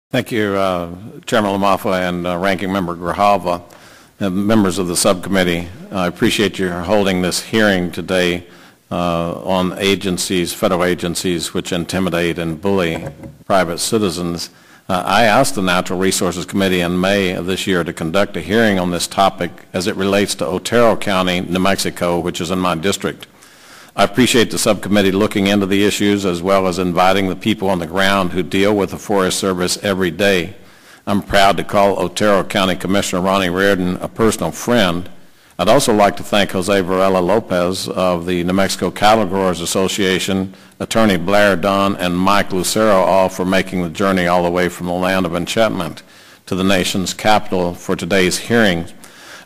Thank you, Chairman LaMaffa and Ranking Member Grijalva, and members of the subcommittee. I appreciate you holding this hearing today on agencies, federal agencies, which intimidate and bully private citizens. I asked the Natural Resources Committee in May of this year to conduct a hearing on this topic as it relates to Otero County, New Mexico, which is in my district. I appreciate the subcommittee looking into the issues as well as inviting the people on the ground who deal with the Forest Service every day. I'm proud to call Otero County Commissioner Ronnie Reardon a personal friend. I'd also like to thank Jose Varela Lopez of the New Mexico Cattle Growers Association, Attorney Blair Dunn, and Mike Lucero, all for making the journey all the way from the land of enchantment to the nation's capital for today's hearing.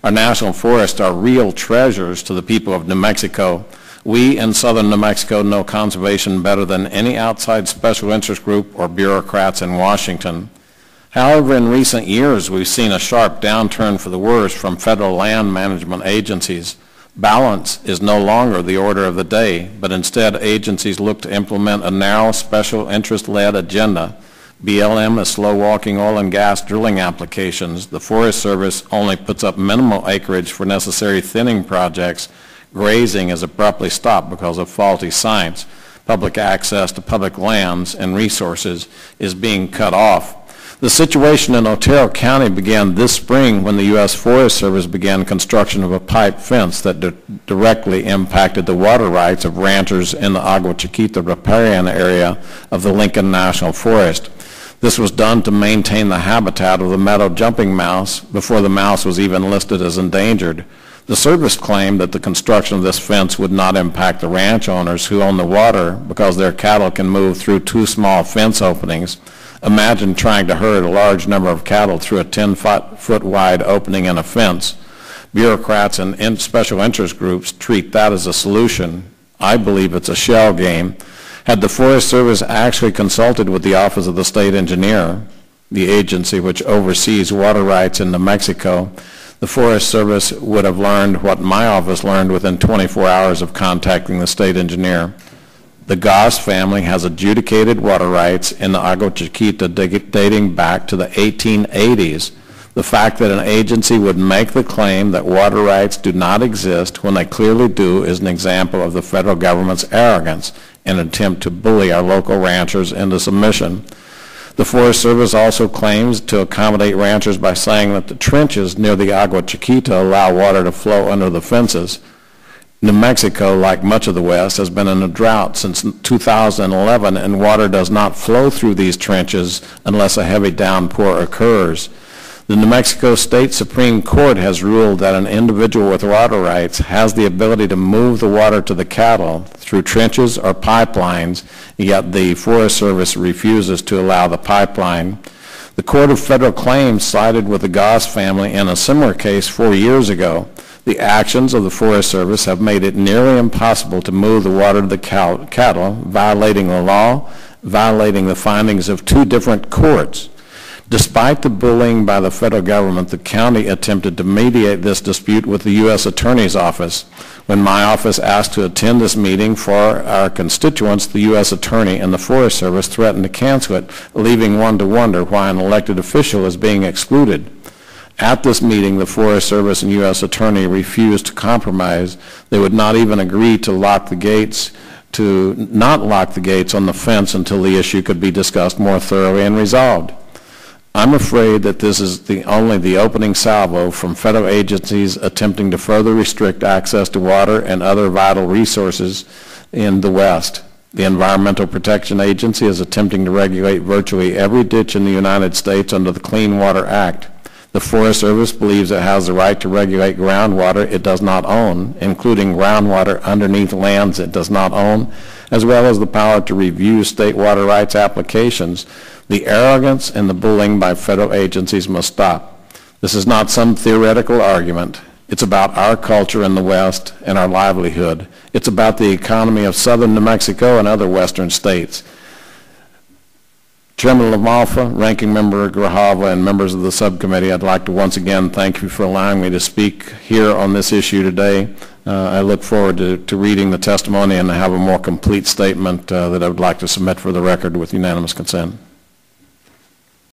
Our national forests are real treasures to the people of New Mexico. We in southern New Mexico know conservation better than any outside special interest group or bureaucrats in Washington. However, in recent years, we've seen a sharp downturn for the worse from federal land management agencies. Balance is no longer the order of the day, but instead agencies look to implement a narrow special interest-led agenda. BLM is slow-walking oil and gas drilling applications. The Forest Service only puts up minimal acreage for necessary thinning projects. Grazing is abruptly stopped because of faulty science. Public access to public lands and resources is being cut off. The situation in Otero County began this spring when the U.S. Forest Service began construction of a pipe fence that directly impacted the water rights of ranchers in the Agua Chiquita riparian area of the Lincoln National Forest. This was done to maintain the habitat of the meadow jumping mouse before the mouse was even listed as endangered. The service claimed that the construction of this fence would not impact the ranch owners who own the water because their cattle can move through two small fence openings. Imagine trying to herd a large number of cattle through a 10-foot wide opening in a fence. Bureaucrats and special interest groups treat that as a solution. I believe it's a shell game. Had the Forest Service actually consulted with the Office of the State Engineer, the agency which oversees water rights in New Mexico, the Forest Service would have learned what my office learned within 24 hours of contacting the state engineer. The Goss family has adjudicated water rights in the Agua Chiquita dating back to the 1880s. The fact that an agency would make the claim that water rights do not exist when they clearly do is an example of the federal government's arrogance and attempt to bully our local ranchers into submission. The Forest Service also claims to accommodate ranchers by saying that the trenches near the Agua Chiquita allow water to flow under the fences. New Mexico, like much of the West, has been in a drought since 2011, and water does not flow through these trenches unless a heavy downpour occurs. The New Mexico State Supreme Court has ruled that an individual with water rights has the ability to move the water to the cattle through trenches or pipelines, yet the Forest Service refuses to allow the pipeline. The Court of Federal Claims sided with the Goss family in a similar case 4 years ago. The actions of the Forest Service have made it nearly impossible to move the water to the cattle, violating the law, violating the findings of two different courts. Despite the bullying by the federal government, the county attempted to mediate this dispute with the U.S. Attorney's Office. When my office asked to attend this meeting for our constituents, the U.S. Attorney and the Forest Service threatened to cancel it, leaving one to wonder why an elected official is being excluded. At this meeting, the Forest Service and U.S. Attorney refused to compromise. They would not even agree to not lock the gates on the fence until the issue could be discussed more thoroughly and resolved. I'm afraid that this is only the opening salvo from federal agencies attempting to further restrict access to water and other vital resources in the West. The Environmental Protection Agency is attempting to regulate virtually every ditch in the United States under the Clean Water Act. The Forest Service believes it has the right to regulate groundwater it does not own, including groundwater underneath lands it does not own, as well as the power to review state water rights applications. The arrogance and the bullying by federal agencies must stop. This is not some theoretical argument. It's about our culture in the West and our livelihood. It's about the economy of southern New Mexico and other western states. Chairman LaMaffa, Ranking Member Grijalva, and members of the subcommittee, I'd like to once again thank you for allowing me to speak here on this issue today. I look forward to reading the testimony and to have a more complete statement that I would like to submit for the record with unanimous consent.